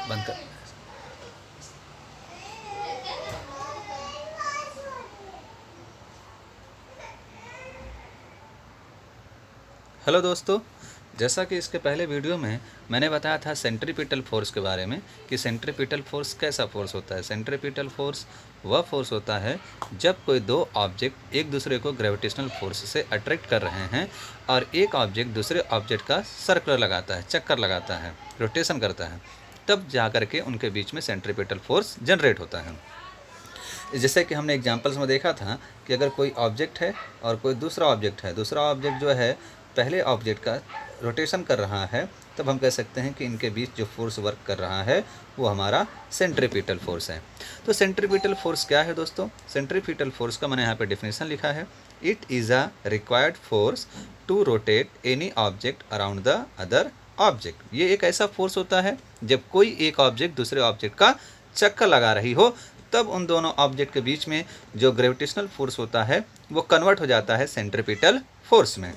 बंद कर। हेलो दोस्तों, जैसा कि इसके पहले वीडियो में मैंने बताया था सेंट्रीपिटल फोर्स के बारे में कि सेंट्रीपिटल फोर्स कैसा फोर्स होता है। सेंट्रीपिटल फोर्स वह फोर्स होता है जब कोई दो ऑब्जेक्ट एक दूसरे को ग्रेविटेशनल फोर्स से अट्रैक्ट कर रहे हैं और एक ऑब्जेक्ट दूसरे ऑब्जेक्ट का सर्कुलर लगाता है, चक्कर लगाता है, रोटेशन करता है, तब जा कर के उनके बीच में सेंट्रीपिटल फोर्स जनरेट होता है। जैसे कि हमने एग्जांपल्स में देखा था कि अगर कोई ऑब्जेक्ट है और कोई दूसरा ऑब्जेक्ट है, दूसरा ऑब्जेक्ट जो है पहले ऑब्जेक्ट का रोटेशन कर रहा है, तब हम कह सकते हैं कि इनके बीच जो फोर्स वर्क कर रहा है वो हमारा सेंट्रीपिटल फोर्स है। तो सेंट्रीपिटल फोर्स क्या है दोस्तों? सेंट्रीपिटल फोर्स का मैंने यहाँ पे डेफिनेशन लिखा है, it is a required force to rotate any object around the other object. ये एक ऐसा फोर्स होता है जब कोई एक ऑब्जेक्ट दूसरे ऑब्जेक्ट का चक्कर लगा रही हो, तब उन दोनों ऑब्जेक्ट के बीच में जो ग्रेविटेशनल फोर्स होता है वो कन्वर्ट हो जाता है सेंट्रीपिटल फोर्स में।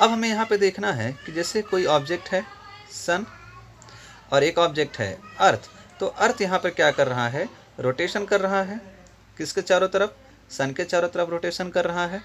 अब हमें यहाँ पे देखना है कि जैसे कोई ऑब्जेक्ट है सन और एक ऑब्जेक्ट है अर्थ, तो अर्थ यहाँ पर क्या कर रहा है? रोटेशन कर रहा है। किसके चारों तरफ? सन के चारों तरफ रोटेशन कर रहा है।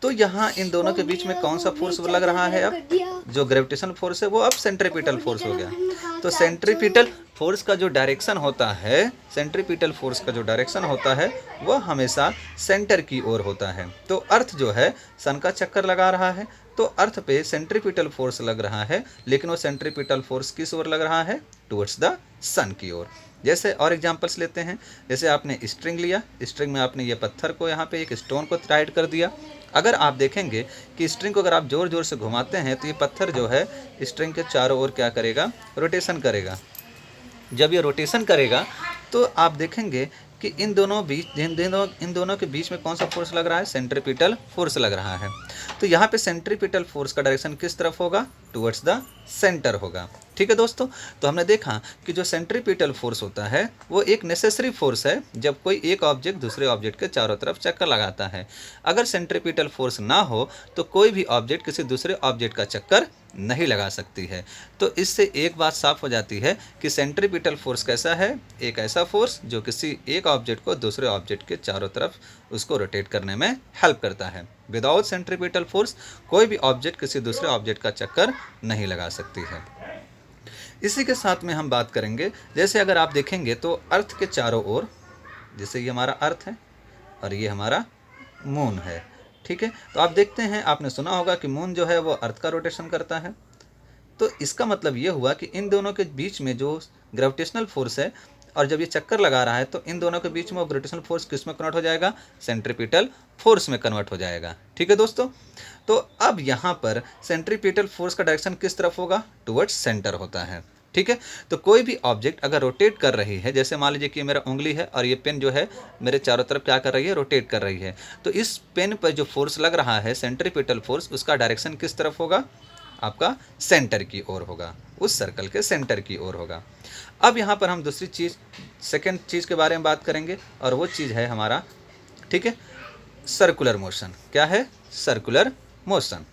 तो यहाँ इन दोनों के बीच में कौन सा फोर्स लग रहा है? अब जो ग्रेविटेशनल फोर्स है वो अब सेंट्रीपिटल फोर्स हो गया। तो सेंट्रीपिटल फोर्स का जो डायरेक्शन होता है, सेंट्रीपिटल फोर्स का जो डायरेक्शन होता है वह हमेशा सेंटर की ओर होता है। तो अर्थ जो है सन का चक्कर लगा रहा है, तो अर्थ पे सेंट्रीपिटल फोर्स लग रहा है, लेकिन वो सेंट्रीपिटल फोर्स किस ओर लग रहा है? टुवर्ड्स द सन की ओर। जैसे और एग्जांपल्स लेते हैं, जैसे आपने स्ट्रिंग लिया, स्ट्रिंग में आपने ये पत्थर को यहाँ पे एक स्टोन को टाइट कर दिया। अगर आप देखेंगे कि स्ट्रिंग को अगर आप ज़ोर ज़ोर से घुमाते हैं तो ये पत्थर जो है स्ट्रिंग के चारों ओर क्या करेगा? रोटेशन करेगा। जब ये रोटेशन करेगा तो आप देखेंगे कि इन दोनों के बीच में कौन सा फोर्स लग रहा है? सेंट्रीपिटल फोर्स लग रहा है। तो यहाँ पे सेंट्रीपिटल फोर्स का डायरेक्शन किस तरफ होगा? टुवर्ड्स द सेंटर होगा। ठीक है दोस्तों, तो हमने देखा कि जो सेंट्रीपिटल फोर्स होता है वो एक नेसेसरी फोर्स है जब कोई एक ऑब्जेक्ट दूसरे ऑब्जेक्ट के चारों तरफ चक्कर लगाता है। अगर सेंट्रीपिटल फोर्स ना हो तो कोई भी ऑब्जेक्ट किसी दूसरे ऑब्जेक्ट का चक्कर नहीं लगा सकती है। तो इससे एक बात साफ हो जाती है कि सेंट्रीपिटल फोर्स कैसा है? एक ऐसा फोर्स जो किसी एक ऑब्जेक्ट को दूसरे ऑब्जेक्ट के चारों तरफ उसको रोटेट करने में हेल्प करता है। विदाउट सेंट्रीपिटल फोर्स कोई भी ऑब्जेक्ट किसी दूसरे ऑब्जेक्ट का चक्कर नहीं लगा सकती है। इसी के साथ में हम बात करेंगे, जैसे अगर आप देखेंगे तो अर्थ के चारों ओर, जैसे ये हमारा अर्थ है और ये हमारा मून है, ठीक है। तो आप देखते हैं, आपने सुना होगा कि मून जो है वो अर्थ का रोटेशन करता है। तो इसका मतलब ये हुआ कि इन दोनों के बीच में जो ग्रेविटेशनल फोर्स है और जब ये चक्कर लगा रहा है तो इन दोनों के बीच में वो ग्रेविटेशनल फोर्स किस में कन्वर्ट हो जाएगा? सेंट्रीपिटल फोर्स में कन्वर्ट हो जाएगा। ठीक है दोस्तों, तो अब यहाँ पर सेंट्रीपिटल फोर्स का डायरेक्शन किस तरफ होगा? टुवर्ड्स सेंटर होता है। ठीक है, तो कोई भी ऑब्जेक्ट अगर रोटेट कर रही है, जैसे मान लीजिए कि ये मेरा उंगली है और ये पेन जो है मेरे चारों तरफ क्या कर रही है? रोटेट कर रही है। तो इस पेन पर जो फोर्स लग रहा है सेंट्रीपिटल फोर्स, उसका डायरेक्शन किस तरफ होगा? आपका सेंटर की ओर होगा, उस सर्कल के सेंटर की ओर होगा। अब यहाँ पर हम दूसरी चीज़, सेकेंड चीज़ के बारे में बात करेंगे और वो चीज़ है हमारा, ठीक है, सर्कुलर मोशन। क्या है? Circular motion.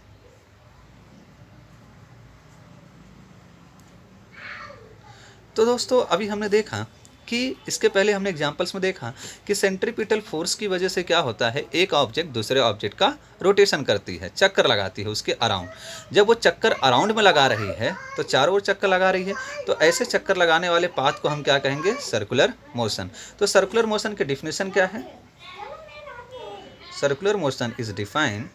तो दोस्तों अभी हमने देखा कि इसके पहले हमने एग्जांपल्स में देखा कि सेंट्रीपिटल फोर्स की वजह से क्या होता है? एक ऑब्जेक्ट दूसरे ऑब्जेक्ट का रोटेशन करती है, चक्कर लगाती है उसके अराउंड। जब वो चक्कर अराउंड में लगा रही है तो चारों ओर चक्कर लगा रही है, तो ऐसे चक्कर लगाने वाले पाथ को हम क्या कहेंगे? Circular motion. तो सर्कुलर मोशन की डिफिनेशन क्या है? Circular motion is defined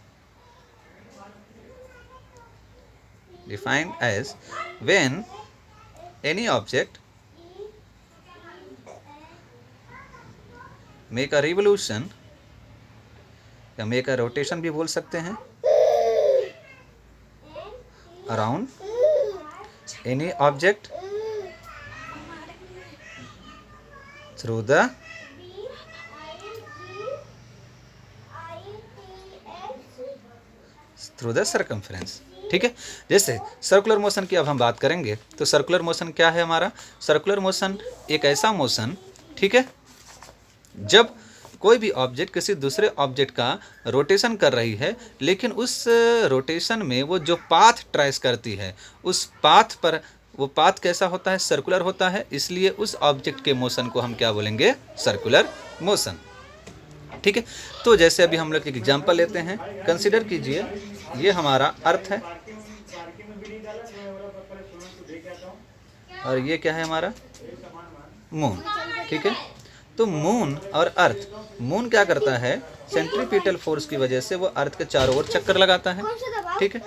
as when any object make a revolution, या मेक अ रोटेशन भी बोल सकते हैं, around any object through the circumference. ठीक है, जैसे सर्कुलर मोशन की अब हम बात करेंगे तो सर्कुलर मोशन क्या है हमारा? सर्कुलर मोशन एक ऐसा मोशन, ठीक है, जब कोई भी ऑब्जेक्ट किसी दूसरे ऑब्जेक्ट का रोटेशन कर रही है, लेकिन उस रोटेशन में वो जो पाथ ट्रेस करती है उस पाथ पर वो पाथ कैसा होता है, सर्कुलर होता है, इसलिए उस ऑब्जेक्ट के मोशन को हम क्या बोलेंगे, सर्कुलर मोशन। ठीक है, तो जैसे अभी हम लोग एक एग्जांपल लेते हैं, कंसिडर कीजिए ये हमारा अर्थ है और ये क्या है हमारा मून। ठीक है, तो मून और अर्थ, मून क्या करता है, सेंट्रीपिटल फोर्स की वजह से वो अर्थ के चारों ओर चक्कर लगाता है। ठीक है,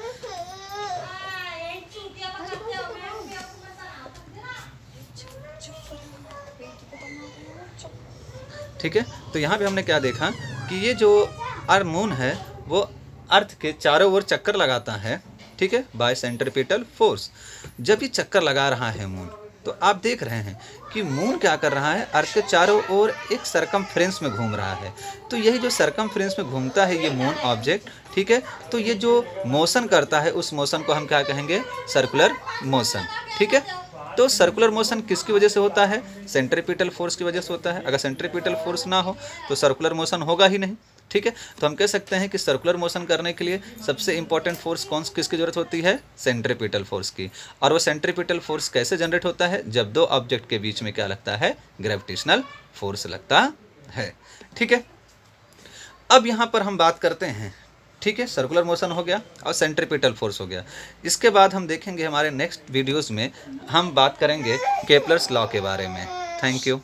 ठीक है, तो यहाँ पे हमने क्या देखा कि ये जो मून है वो अर्थ के चारों ओर चक्कर लगाता है। ठीक है, बाय सेंट्रीपिटल फोर्स। जब ये चक्कर लगा रहा है मून, तो आप देख रहे हैं कि मून क्या कर रहा है, अर्थ के चारों ओर एक सरकमफ्रेंस में घूम रहा है। तो यही जो सरकमफ्रेंस में घूमता है ये मून ऑब्जेक्ट, ठीक है, तो ये जो मोशन करता है उस मोशन को हम क्या कहेंगे, सर्कुलर मोशन। ठीक है, तो सर्कुलर मोशन किसकी वजह से होता है, सेंट्रीपिटल फोर्स की वजह से होता है। अगर सेंट्रीपिटल फोर्स ना हो तो सर्कुलर मोशन होगा ही नहीं। ठीक है, तो हम कह सकते हैं कि सर्कुलर मोशन करने के लिए सबसे इंपॉर्टेंट फोर्स किसकी जरूरत होती है, सेंट्रीपिटल फोर्स की। और वो सेंट्रीपिटल फोर्स कैसे जनरेट होता है, जब दो ऑब्जेक्ट के बीच में क्या लगता है, ग्रेविटेशनल फोर्स लगता है। ठीक है, अब यहाँ पर हम बात करते हैं, ठीक है, सर्कुलर मोशन हो गया और सेंट्रीपिटल फोर्स हो गया। इसके बाद हम देखेंगे हमारे नेक्स्ट वीडियोस में हम बात करेंगे केपलर्स लॉ के बारे में। Thank you.